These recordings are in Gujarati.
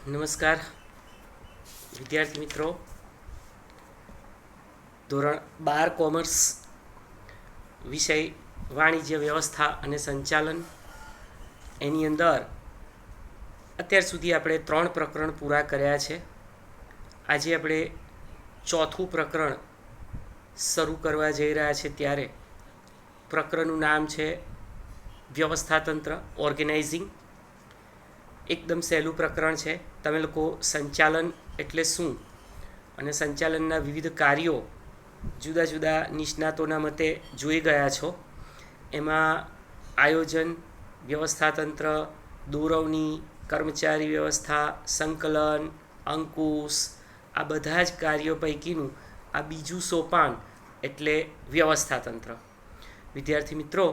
નમસ્કાર વિદ્યાર્થી મિત્રો, ધોરણ 12 કોમર્સ વિષય વાણિજ્ય વ્યવસ્થા અને સંચાલન. એની અંદર અત્યાર સુધી આપણે 3 પ્રકરણ પૂરા કર્યા છે. આજે આપણે ચોથું પ્રકરણ શરૂ કરવા જઈ રહ્યા છે. ત્યારે પ્રકરણનું નામ છે વ્યવસ્થાતંત્ર, ઓર્ગેનાઇઝિંગ. એકદમ સહેલું પ્રકરણ છે. તમે લોકો સંચાલન એટલે શું અને સંચાલનના વિવિધ કાર્યો જુદા જુદા નિષ્ણાતોના મતે જોઈ ગયા છો. એમાં આયોજન, વ્યવસ્થાતંત્ર, દોરવણી, કર્મચારી વ્યવસ્થા, સંકલન, અંકુશ, આ બધા જ કાર્યો પૈકીનું આ બીજું સોપાન એટલે વ્યવસ્થાતંત્ર. વિદ્યાર્થી મિત્રો,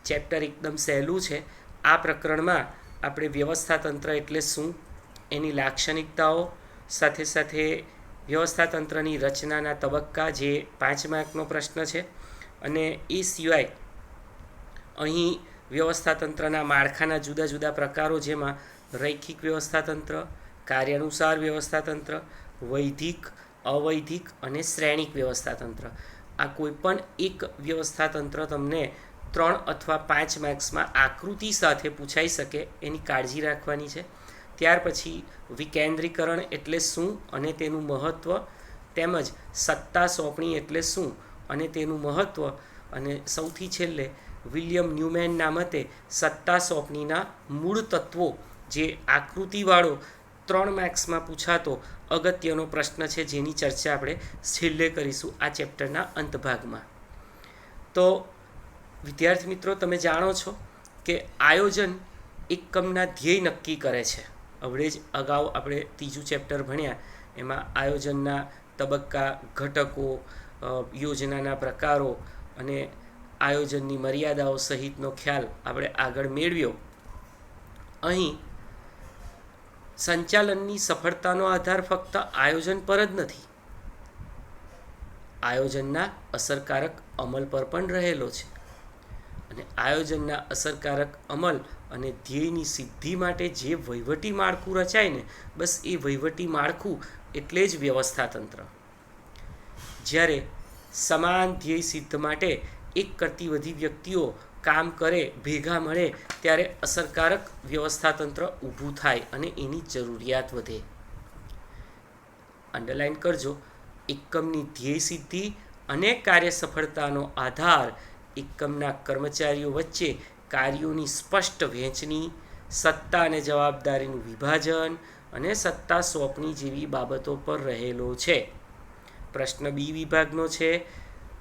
ચેપ્ટર એકદમ સહેલું છે. આ પ્રકરણમાં આપણે વ્યવસ્થાતંત્ર એટલે શું, એની લાક્ષણિકતાઓ, સાથે સાથે વ્યવસ્થાતંત્રની રચનાના તબક્કા, જે 5 માર્કનો પ્રશ્ન છે, અને એ સિવાય અહીં વ્યવસ્થાતંત્રના માળખાના જુદા જુદા પ્રકારો, જેમાં રૈખિક વ્યવસ્થાતંત્ર, કાર્યાનુસાર વ્યવસ્થાતંત્ર, વૈધિક, અવૈધિક અને શ્રેણિક વ્યવસ્થાતંત્ર. આ કોઈપણ એક વ્યવસ્થાતંત્ર તમને 3 અથવા 5 માર્ક્સમાં આકૃતિ સાથે પૂછાઈ શકે, એની કાળજી રાખવાની છે. ત્યાર પછી વિકેન્દ્રીકરણ એટલે શું અને તેનું મહત્ત્વ, તેમજ સત્તા સોંપણી એટલે શું અને તેનું મહત્ત્વ, અને સૌથી છેલ્લે વિલિયમ ન્યુમેનના મતે સત્તા સોંપણીના મૂળ તત્વો, જે આકૃતિવાળો 3 માર્ક્સમાં પૂછાતો અગત્યનો પ્રશ્ન છે, જેની ચર્ચા આપણે છેલ્લે કરીશું આ ચેપ્ટરના અંતભાગમાં. તો વિદ્યાર્થી મિત્રો, તમે જાણો છો કે આયોજન એકમના ધ્યેય નક્કી કરે છે. હવે જ અગાઉ આપણે 3જું ચેપ્ટર ભણ્યા, એમાં આયોજનના તબક્કા, ઘટકો, યોજનાના પ્રકારો અને આયોજનની મર્યાદાઓ સહિતનો ખ્યાલ આપણે આગળ મેળવ્યો. અહીં સંચાલનની સફળતાનો આધાર ફક્ત આયોજન પર જ નથી, આયોજનના અસરકારક અમલ પર પણ રહેલો છે. અને આયોજનના અસરકારક અમલ અને ધ્યેયની સિદ્ધિ માટે જે વહીવટી માળખું રચાય ને, બસ એ વહીવટી માળખું એટલે જ વ્યવસ્થાતંત્ર. જ્યારે સમાન ધ્યેય સિદ્ધ માટે એક કરતી વધી વ્યક્તિઓ કામ કરે, ભેગા મળે, ત્યારે અસરકારક વ્યવસ્થાતંત્ર ઊભું થાય અને એની જરૂરિયાત વધે. અંડરલાઇન કરજો, એકમની ધ્યેય સિદ્ધિ અને કાર્ય સફળતાનો આધાર એકમના કર્મચારીઓ વચ્ચે કાર્યોની સ્પષ્ટ વહેંચણી, સત્તા અને જવાબદારીનું વિભાજન અને સત્તા સોંપણી જેવી બાબતો પર રહેલો છે. પ્રશ્ન બી વિભાગનો છે,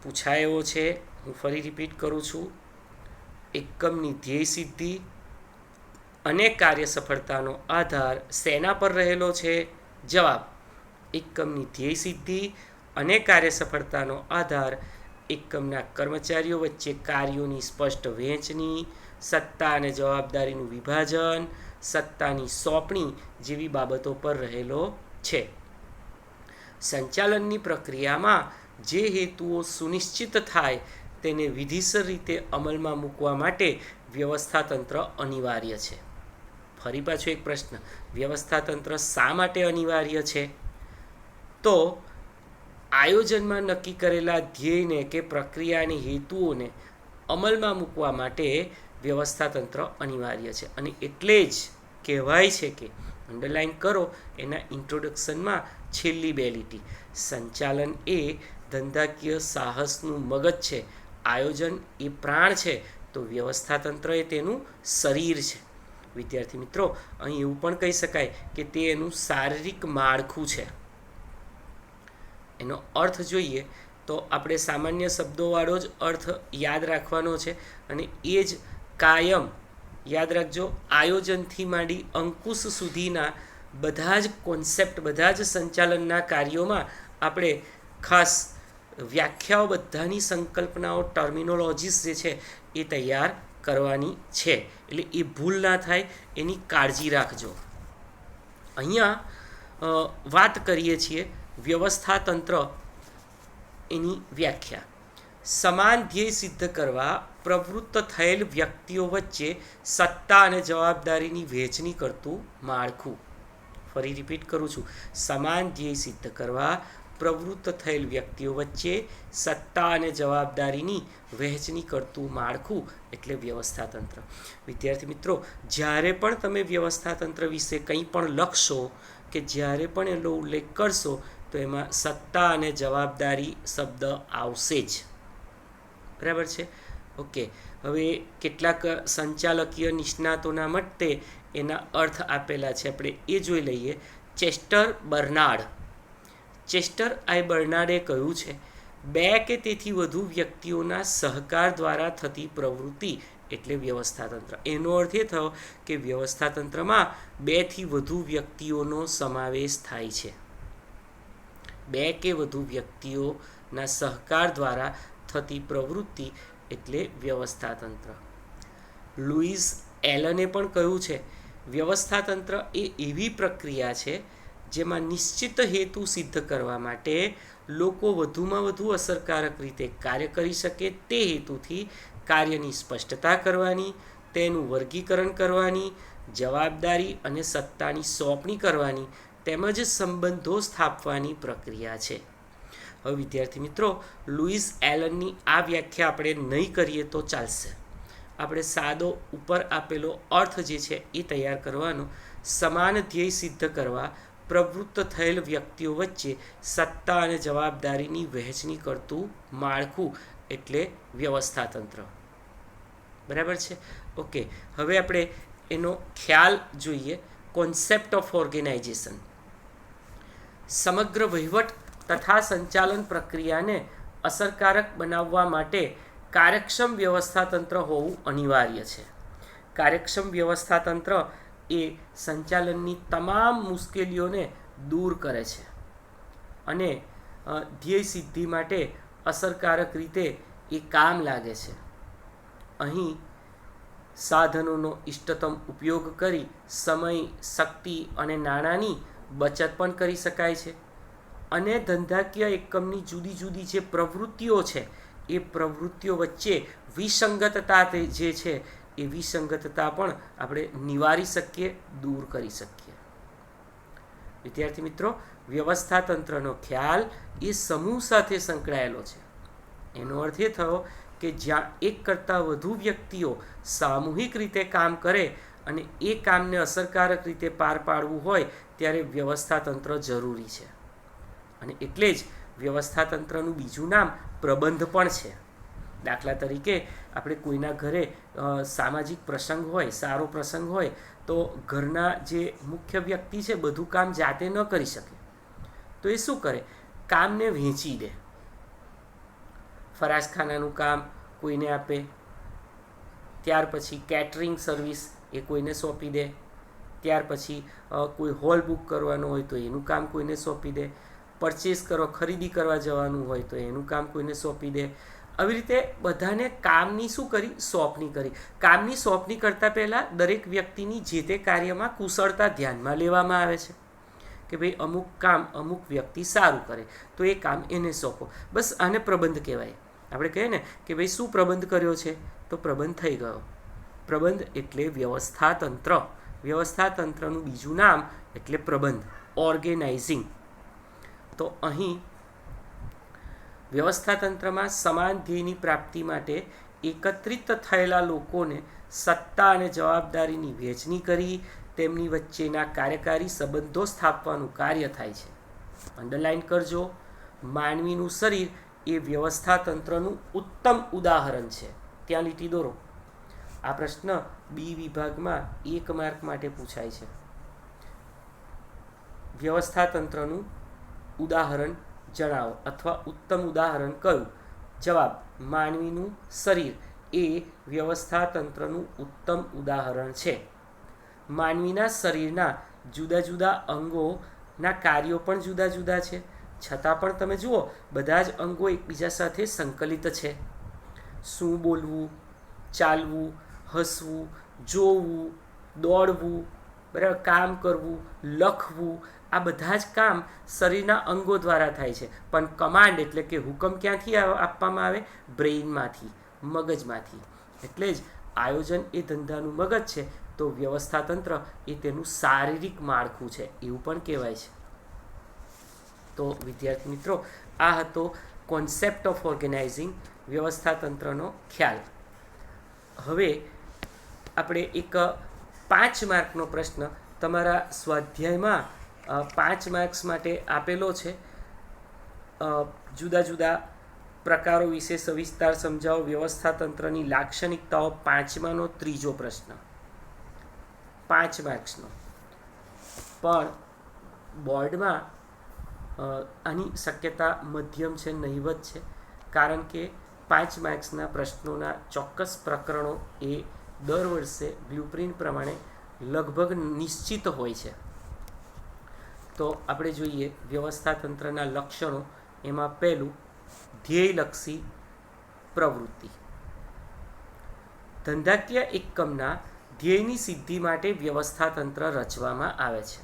પૂછાયો છે. હું ફરી રિપીટ કરું છું. એકમની ધ્યેય સિદ્ધિ અને કાર્ય સફળતાનો આધાર શેના પર રહેલો છે? જવાબ: એકમની ધ્યેય સિદ્ધિ અને કાર્ય સફળતાનો આધાર એકમના કર્મચારીઓ વચ્ચે કાર્યોની સ્પષ્ટ વહેંચણી, સત્તા અને જવાબદારીનું વિભાજન, સત્તાની સોંપણી જેવી બાબતો પર રહેલો છે. સંચાલનની પ્રક્રિયામાં જે હેતુઓ સુનિશ્ચિત થાય તેને વિધિસર રીતે અમલમાં મૂકવા માટે વ્યવસ્થાતંત્ર અનિવાર્ય છે. ફરી પાછો એક પ્રશ્ન: વ્યવસ્થાતંત્ર શા માટે અનિવાર્ય છે? તો આયોજનમાં નક્કી કરેલા ધ્યેયને કે પ્રક્રિયાની હેતુઓને અમલમાં મૂકવા માટે વ્યવસ્થાતંત્ર અનિવાર્ય છે. અને એટલે જ કહેવાય છે કે, અંડરલાઇન કરો એના ઇન્ટ્રોડક્શનમાં છેલ્લી 2 લીટી, સંચાલન એ ધંધાકીય સાહસનું મગજ છે, આયોજન એ પ્રાણ છે, તો વ્યવસ્થાતંત્ર એ તેનું શરીર છે. વિદ્યાર્થી મિત્રો, અહીં એવું પણ કહી શકાય કે તે એનું શારીરિક માળખું છે. એનો અર્થ જોઈએ તો આપણે સામાન્ય શબ્દોવાળો જ અર્થ યાદ રાખવાનો છે, અને એ જ કાયમ યાદ રાખજો. આયોજનથી માંડી અંકુશ સુધીના બધા જ કોન્સેપ્ટ, બધા જ સંચાલનના કાર્યોમાં આપણે ખાસ વ્યાખ્યાઓ, બધાની સંકલ્પનાઓ, ટર્મિનોલોજીસ જે છે એ તૈયાર કરવાની છે. એટલે એ ભૂલ ના થાય એની કાળજી રાખજો. અહીંયા વાત કરીએ છીએ વ્યવસ્થાતંત્ર, એની વ્યાખ્યા: સમાન ધ્યેય સિદ્ધ કરવા પ્રવૃત્ત થયેલ વ્યક્તિઓ વચ્ચે સત્તા અને જવાબદારીની વહેંચણી કરતું માળખું. ફરી રિપીટ કરું છું, સમાન ધ્યેય સિદ્ધ કરવા પ્રવૃત્ત થયેલ વ્યક્તિઓ વચ્ચે સત્તા અને જવાબદારીની વહેંચણી કરતું માળખું એટલે વ્યવસ્થાતંત્ર. વિદ્યાર્થી મિત્રો, જ્યારે પણ તમે વ્યવસ્થાતંત્ર વિશે કંઈ પણ લખશો કે જ્યારે પણ એનો ઉલ્લેખ કરશો તો એમાં સત્તા અને જવાબદારી શબ્દ આવશે જ. બરાબર છે? ઓકે. હવે કેટલાક સંચાલકીય નિષ્ણાતોના મતે એના અર્થ આપેલા છે, આપણે એ જોઈ લઈએ. ચેસ્ટર બર્નાર્ડે કહ્યું છે, 2 કે તેથી વધુ વ્યક્તિઓના સહકાર દ્વારા થતી પ્રવૃત્તિ એટલે વ્યવસ્થાતંત્ર. એનો અર્થ એ થયો કે વ્યવસ્થાતંત્રમાં 2 થી વધુ વ્યક્તિઓનો સમાવેશ થાય છે. 2 કે વધુ વ્યક્તિઓના સહકાર દ્વારા થતી પ્રવૃત્તિ એટલે વ્યવસ્થાતંત્ર. લુઈસ એલને પણ કહ્યું છે, વ્યવસ્થાતંત્ર એ એવી પ્રક્રિયા છે જેમાં નિશ્ચિત હેતુ સિદ્ધ કરવા માટે લોકો વધુમાં વધુ અસરકારક રીતે કાર્ય કરી શકે તે હેતુથી કાર્યની સ્પષ્ટતા કરવાની, તેનું વર્ગીકરણ કરવાની, જવાબદારી અને સત્તાની સોંપણી કરવાની તેમજ સંબંધો સ્થાપવાની પ્રક્રિયા છે. હવે વિદ્યાર્થી મિત્રો, લુઈસ એલનની આ વ્યાખ્યા આપણે નહીં કરીએ તો ચાલશે. આપણે સાદો ઉપર આપેલો અર્થ જે છે એ તૈયાર કરવાનો. સમાન ધ્યેય સિદ્ધ કરવા પ્રવૃત્ત થયેલ વ્યક્તિઓ વચ્ચે સત્તા અને જવાબદારીની વહેંચણી કરતું માળખું એટલે વ્યવસ્થાતંત્ર. બરાબર છે? ઓકે. હવે આપણે એનો ખ્યાલ જોઈએ. Concept of organisation. સમગ્ર વહીવટ તથા સંચાલન પ્રક્રિયાને અસરકારક બનાવવા માટે કાર્યક્ષમ વ્યવસ્થાતંત્ર હોવું અનિવાર્ય છે. કાર્યક્ષમ વ્યવસ્થાતંત્ર એ સંચાલનની તમામ મુશ્કેલીઓને દૂર કરે છે અને ધ્યેય સિદ્ધિ માટે અસરકારક રીતે એ કામ લાગે છે. અહીં સાધનોનો ઇષ્ટતમ ઉપયોગ કરી સમય, શક્તિ અને નાણાંની બચત પણ કરી શકાય છે અને ધંધાકીય એકમની જુદી જુદી જે પ્રવૃત્તિઓ છે એ પ્રવૃત્તિઓ વચ્ચે વિસંગતતા જે છે એ વિસંગતતા પણ આપણે નિવારી શકીએ, દૂર કરી શકીએ. વિદ્યાર્થી મિત્રો, વ્યવસ્થાતંત્રનો ખ્યાલ એ સમૂહ સાથે સંકળાયેલો છે. એનો અર્થ એ થયો કે જ્યાં એક કરતાં વધુ વ્યક્તિઓ સામૂહિક રીતે કામ કરે અને એ કામને અસરકારક રીતે પાર પાડવું હોય ત્યારે વ્યવસ્થાતંત્ર જરૂરી છે. અને એટલે જ વ્યવસ્થાતંત્રનું બીજું નામ પ્રબંધ પણ છે. દાખલા તરીકે આપણે કોઈના ઘરે સામાજિક પ્રસંગ હોય, સારો પ્રસંગ હોય, તો ઘરના જે મુખ્ય વ્યક્તિ છે બધું કામ જાતે ન કરી શકે તો એ શું કરે? કામને વહેંચી દે. ફરાસખાનાનું કામ કોઈને આપે, ત્યાર પછી કેટરિંગ સર્વિસ એ કોઈને સોંપી દે, ત્યાર પછી કોઈ હોલ બુક કરવાનો હોય તો એનું કામ કોઈને સોંપી દે, પરચેસ ખરીદી કરવા જવાનું હોય તો એનું કામ કોઈને સોંપી દે. આવી રીતે બધાને કામની શું કરી? સોંપણી કરી. કામની સોંપણી કરતાં પહેલાં દરેક વ્યક્તિની જે તે કાર્યમાં કુશળતા ધ્યાનમાં લેવામાં આવે છે કે ભાઈ અમુક કામ અમુક વ્યક્તિ સારું કરે તો એ કામ એને સોંપો. બસ આને પ્રબંધ કહેવાય. આપણે કહીએ ને કે ભાઈ શું પ્રબંધ કર્યો છે તો પ્રબંધ થઈ ગયો. પ્રબંધ એટલે વ્યવસ્થાતંત્ર. વ્યવસ્થાતંત્રનું બીજું નામ એટલે પ્રબંધ, ઓર્ગેનાઇઝિંગ. તો અહીં વ્યવસ્થાતંત્રમાં સમાન ધ્યેયની પ્રાપ્તિ માટે એકત્રિત થયેલા લોકોને સત્તા અને જવાબદારીની વહેંચણી કરી તેમની વચ્ચેના કાર્યકારી સંબંધો સ્થાપવાનું કાર્ય થાય છે. અંડરલાઇન કરજો, માનવીનું શરીર એ વ્યવસ્થાતંત્રનું ઉત્તમ ઉદાહરણ છે. ત્યાં લીટી દોરો. આ પ્રશ્ન બી વિભાગમાં 1 માર્ક માટે પૂછાય છે. વ્યવસ્થાતંત્રનું ઉદાહરણ જણાવો અથવા ઉત્તમ ઉદાહરણ કયું? જવાબ: માનવીનું શરીર એ વ્યવસ્થાતંત્રનું ઉત્તમ ઉદાહરણ છે. માનવીના શરીરના જુદા જુદા અંગોના કાર્યો પણ જુદા જુદા છે, છતાં પણ તમે જુઓ બધા જ અંગો એકબીજા સાથે સંકલિત છે. શું બોલવું, ચાલવું, હસવું, જોવું, દોડવું, બરાબર, કામ કરવું, લખવું, આ બધા જ કામ શરીરના અંગો દ્વારા થાય છે. પણ કમાન્ડ એટલે કે હુકમ ક્યાંથી આપવામાં આવે? બ્રેઇનમાંથી, મગજમાંથી. એટલે જ આયોજન એ ધંધાનું મગજ છે તો વ્યવસ્થાતંત્ર એ તેનું શારીરિક માળખું છે એવું પણ કહેવાય છે. તો વિદ્યાર્થી મિત્રો, આ હતો કોન્સેપ્ટ ઓફ ઓર્ગેનાઇઝિંગ, વ્યવસ્થાતંત્રનો ખ્યાલ. હવે આપણે એક 5 માર્કનો પ્રશ્ન તમારા સ્વાધ્યાયમાં 5 માર્ક્સ માટે આપેલો છે. જુદા જુદા પ્રકારો વિશે સવિસ્તાર સમજાવો, વ્યવસ્થાતંત્રની લાક્ષણિકતાઓ, 5માનો ત્રીજો પ્રશ્ન, 5 માર્ક્સનો. પણ બોર્ડમાં આની શક્યતા મધ્યમ છે, નહીવત છે, કારણ કે 5 માર્ક્સના પ્રશ્નોના ચોક્કસ પ્રકરણો એ દર વર્ષે બ્લુપ્રિન્ટ પ્રમાણે લગભગ નિશ્ચિત હોય છે. તો આપણે જોઈએ વ્યવસ્થાતંત્રના લક્ષણો. એમાં પહેલું, ધ્યેયલક્ષી પ્રવૃત્તિ. ધંધાકીય એકમના ધ્યેયની સિદ્ધિ માટે વ્યવસ્થાતંત્ર રચવામાં આવે છે.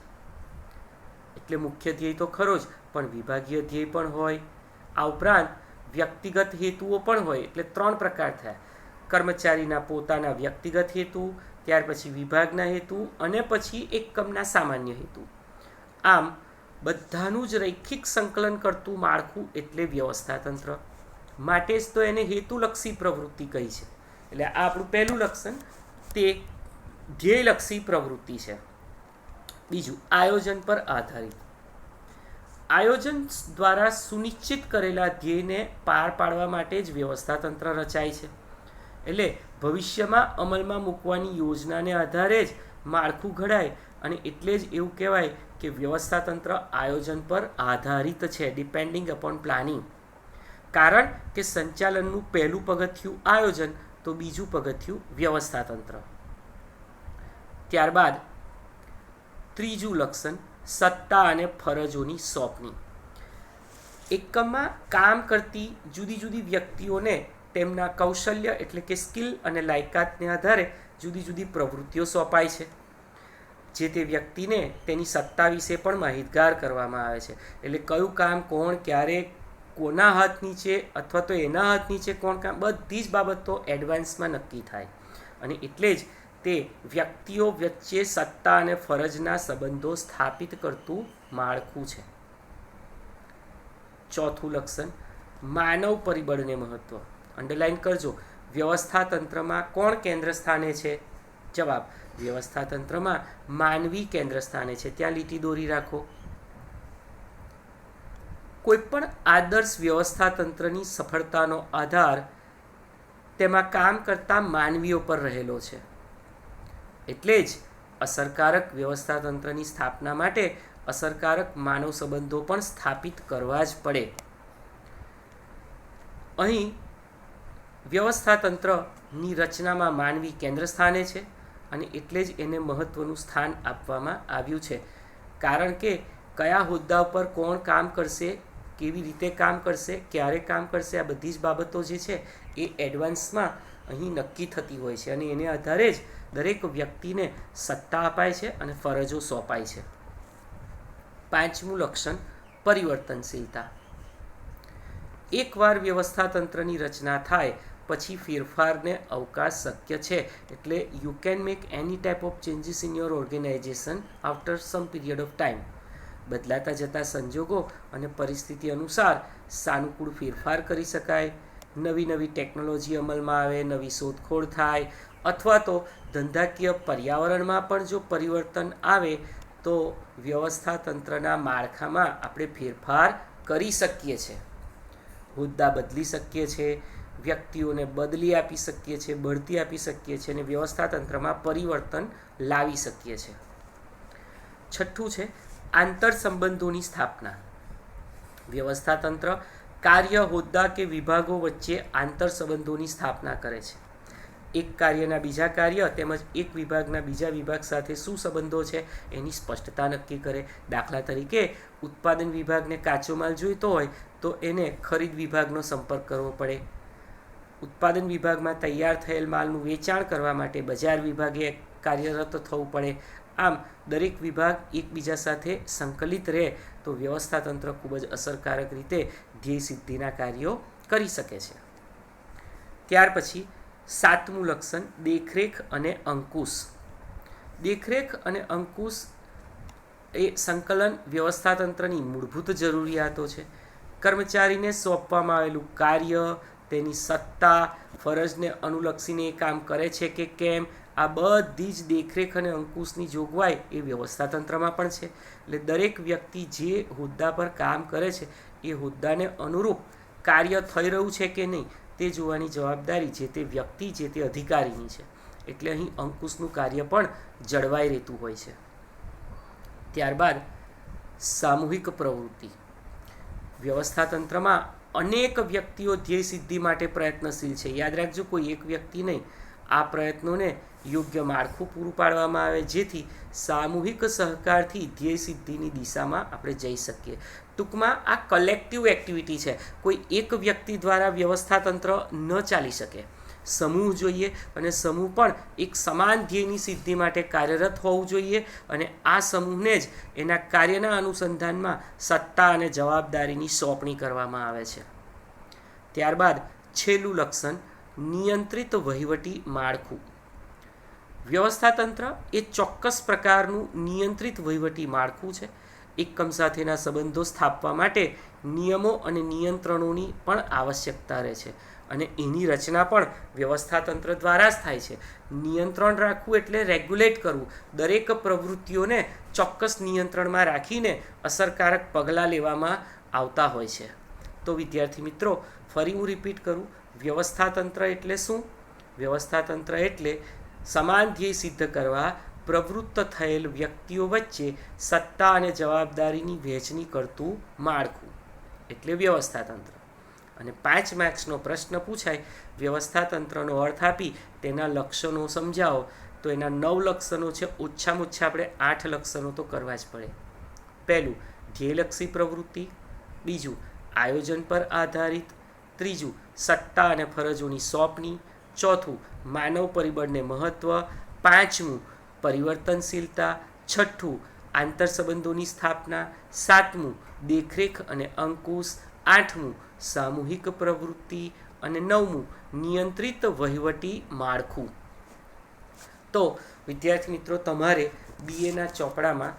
એટલે મુખ્ય ધ્યેય તો ખરો જ, પણ વિભાગીય ધ્યેય પણ હોય. આ ઉપરાંત વ્યક્તિગત હેતુઓ પણ હોય. એટલે 3 પ્રકાર થયા: કર્મચારીના પોતાના વ્યક્તિગત હેતુ, ત્યાર પછી વિભાગના હેતુ, અને પછી એકમના સામાન્ય હેતુ. આમ બધાનું જ રૈખિક સંકલન કરતું માળખું એટલે વ્યવસ્થાતંત્ર. માટે જ તો એને હેતુલક્ષી પ્રવૃત્તિ કહી છે. એટલે આ આપણું પહેલું લક્ષણ, તે ધ્યેયલક્ષી પ્રવૃત્તિ છે. બીજું, આયોજન પર આધારિત. આયોજન દ્વારા સુનિશ્ચિત કરેલા ધ્યેયને પાર પાડવા માટે જ વ્યવસ્થાતંત્ર રચાય છે. એટલે ભવિષ્યમાં અમલમાં મૂકવાની યોજનાને આધારે જ માળખું ઘડાય, અને એટલે જ એવું કહેવાય કે વ્યવસ્થાતંત્ર આયોજન પર આધારિત છે, ડિપેન્ડિંગ અપોન પ્લાનિંગ. કારણ કે સંચાલનનું પહેલું પગથિયું આયોજન, તો બીજું પગથિયું વ્યવસ્થાતંત્ર. ત્યારબાદ ત્રીજું લક્ષણ, સત્તા અને ફરજોની સોંપણી. એકમમાં કામ કરતી જુદી જુદી વ્યક્તિઓને તેમના કૌશલ્ય એટલે કે સ્કિલ અને લાયકાતને આધારે જુદી જુદી પ્રવૃત્તિઓ સોંપાય છે. જે તે વ્યક્તિને તેની સત્તા વિશે પણ માહિતગાર કરવામાં આવે છે. એટલે કયું કામ કોણ ક્યારે કોના હાથ નીચે અથવા તો એના હાથ નીચે કોણ કામ, બધી જ બાબતો એડવાન્સમાં નક્કી થાય. અને એટલે જ તે વ્યક્તિઓ વચ્ચે સત્તા અને ફરજના સંબંધો સ્થાપિત કરતું માળખું છે. ચોથું લક્ષણ, માનવ પરિબળને મહત્વ. અંડરલાઈન કરજો. વ્યવસ્થાતંત્રમાં કોણ કેન્દ્ર સ્થાને છે? જવાબ, વ્યવસ્થાતંત્રમાં માનવી કેન્દ્ર સ્થાને છે. ત્યાં લીટી દોરી રાખો. કોઈપણ આદર્શ વ્યવસ્થાતંત્રની સફળતાનો આધાર તેમાં કામ કરતા માનવીઓ પર રહેલો છે. એટલે જ અસરકારક વ્યવસ્થાતંત્રની સ્થાપના માટે અસરકારક માનવ સંબંધો પણ સ્થાપિત કરવા જ પડે. અહીં વ્યવસ્થાતંત્રની રચનામાં માનવી કેન્દ્ર સ્થાને છે, અને એટલે જ એને મહત્વનું સ્થાન આપવામાં આવ્યું છે. કારણ કે કયા હોદ્દા ઉપર કોણ કામ કરશે, કેવી રીતે કામ કરશે, ક્યારે કામ કરશે, આ બધી જ બાબતો જે છે એ એડવાન્સમાં અહીં નક્કી થતી હોય છે. અને એને આધારે જ દરેક વ્યક્તિને સત્તા અપાય છે અને ફરજો સોંપાય છે. 5મું લક્ષણ, પરિવર્તનશીલતા. એકવાર વ્યવસ્થાતંત્રની રચના થાય પછી ફેરફારને અવકાશ શક્ય છે. એટલે you can make any type of changes in your organisation after some period of time. બદલાતા જતા સંજોગો અને પરિસ્થિતિ અનુસાર સાનુકૂળ ફેરફાર કરી શકાય. નવી નવી ટેકનોલોજી અમલમાં આવે, નવી શોધખોળ થાય, અથવા તો ધંધાકીય પર્યાવરણમાં પણ જો પરિવર્તન આવે તો વ્યવસ્થાતંત્રના માળખામાં આપણે ફેરફાર કરી શકીએ છીએ. હોદ્દા બદલી શકીએ છીએ, વ્યક્તિઓને બદલી આપી શકીએ છીએ, બઢતી આપી શકીએ છીએ, અને વ્યવસ્થાતંત્રમાં પરિવર્તન લાવી શકીએ છીએ. છઠ્ઠું છે, આંતર સંબંધોની સ્થાપના. વ્યવસ્થાતંત્ર કાર્ય, હોદ્દા કે વિભાગો વચ્ચે આંતર સંબંધોની સ્થાપના કરે છે. એક કાર્યના બીજા કાર્ય તેમજ એક વિભાગના બીજા વિભાગ સાથે શું સંબંધો છે એની સ્પષ્ટતા નક્કી કરે. દાખલા તરીકે ઉત્પાદન વિભાગને કાચો માલ જોઈતો હોય તો એને ખરીદ વિભાગનો સંપર્ક કરવો પડે. ઉત્પાદન વિભાગમાં તૈયાર થયેલ માલનું વેચાણ કરવા માટે બજાર વિભાગે કાર્યરત થવું પડે. આમ દરેક વિભાગ એકબીજા સાથે સંકલિત રહે તો વ્યવસ્થાતંત્ર ખૂબ જ અસરકારક રીતે ધ્યેય સિદ્ધિના કાર્યો કરી શકે છે. ત્યાર પછી 7મું લક્ષણ, દેખરેખ અને અંકુશ. દેખરેખ અને અંકુશ એ સંકલન વ્યવસ્થાતંત્રની મૂળભૂત જરૂરિયાતો છે. કર્મચારીને સોંપવામાં આવેલું કાર્ય, તેની સત્તા, ફરજને અનુલક્ષીને એ કામ કરે છે કે કેમ, આ બધી જ દેખરેખ અને અંકુશની જોગવાઈ એ વ્યવસ્થાતંત્રમાં પણ છે. એટલે દરેક વ્યક્તિ જે હોદ્દા પર કામ કરે છે એ હોદ્દાને અનુરૂપ કાર્ય થઈ રહ્યું છે કે નહીં તે જોવાની જવાબદારી જે તે વ્યક્તિ, જે તે અધિકારીની છે. એટલે અહીં અંકુશનું કાર્ય પણ જળવાઈ રહેતું હોય છે. ત્યારબાદ સામૂહિક પ્રવૃત્તિ. વ્યવસ્થાતંત્રમાં અનેક વ્યક્તિઓ ધ્યેય સિદ્ધિ માટે પ્રયત્નશીલ છે. યાદ રાખજો, કોઈ એક વ્યક્તિ નહીં. આ પ્રયત્નોને યોગ્ય માળખું પૂરું પાડવામાં આવે જેથી સામૂહિક સહકારથી ધ્યેય સિદ્ધિની દિશામાં આપણે જઈ શકીએ. ટૂંકમાં આ કલેક્ટિવ એક્ટિવિટી છે. કોઈ એક વ્યક્તિ દ્વારા વ્યવસ્થાતંત્ર ન ચાલી શકે. સમૂહ જોઈએ અને સમૂહ પણ એક સમાન ધ્યેયની સિદ્ધિ માટે કાર્યરત હોવું જોઈએ અને આ સમૂહને જ એના કાર્યના અનુસંધાનમાં સત્તા અને જવાબદારીની સોંપણી કરવામાં આવે છે. ત્યારબાદ છેલ્લું લક્ષણ નિયંત્રિત વહીવટી માળખું. વ્યવસ્થાતંત્ર એ ચોક્કસ પ્રકારનું નિયંત્રિત વહીવટી માળખું છે. એકમ સાથેના સંબંધો સ્થાપવા માટે નિયમો અને નિયંત્રણોની પણ આવશ્યકતા રહે છે અને એની રચના પણ વ્યવસ્થાતંત્ર દ્વારા જ થાય છે. નિયંત્રણ રાખવું એટલે રેગ્યુલેટ કરવું. દરેક પ્રવૃત્તિઓને ચોક્કસ નિયંત્રણમાં રાખીને અસરકારક પગલાં લેવામાં આવતા હોય છે. તો વિદ્યાર્થી મિત્રો, ફરી હું રિપીટ કરું, વ્યવસ્થાતંત્ર એટલે શું? વ્યવસ્થાતંત્ર એટલે સમાન ધ્યેય સિદ્ધ કરવા પ્રવૃત્ત થયેલ વ્યક્તિઓ વચ્ચે સત્તા અને જવાબદારીની વહેંચણી કરતું માળખું એટલે વ્યવસ્થાતંત્ર. અને 5 માર્ક્સનો પ્રશ્ન પૂછાય, વ્યવસ્થાતંત્રનો અર્થ આપી તેના લક્ષણો સમજાવો, તો એના 9 લક્ષણો છે. ઓછામાં ઓછા આપણે 8 લક્ષણો તો કરવા જ પડે. પહેલું, ધ્યેયલક્ષી પ્રવૃત્તિ. બીજું, આયોજન પર આધારિત. ત્રીજું, સત્તા અને ફરજોની સોંપણી. ચોથું, માનવ પરિબળને મહત્ત્વ. પાંચમું, પરિવર્તનશીલતા. છઠ્ઠું, આંતરસંબંધોની સ્થાપના. સાતમું, દેખરેખ અને અંકુશ. આઠમું, સામૂહિક પ્રવૃત્તિ. અને નવમું, નિયંત્રિત વહીવટી માળખું. તો વિદ્યાર્થી મિત્રો, તમારે બીએના ચોપડામાં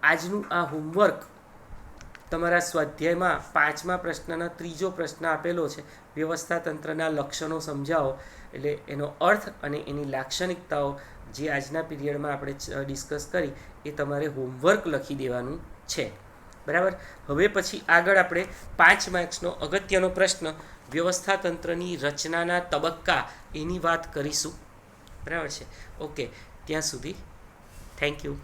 આજનું આ હોમવર્ક તમારા સ્વાધ્યાયમાં 5મા પ્રશ્નના ત્રીજો પ્રશ્ન આપેલો છે. વ્યવસ્થાતંત્રના લક્ષણો સમજાવો. એટલે એનો અર્થ અને એની લાક્ષણિકતાઓ જે આજના પીરિયડમાં આપણે ડિસ્કસ કરી એ તમારે હોમવર્ક લખી દેવાનું છે. બરાબર. હવે પછી આગળ આપણે 5 માર્ક્સનો અગત્યનો પ્રશ્ન વ્યવસ્થાતંત્રની રચનાના તબક્કા એની વાત કરીશું. બરાબર છે. ઓકે, ત્યાં સુધી થેન્ક યુ.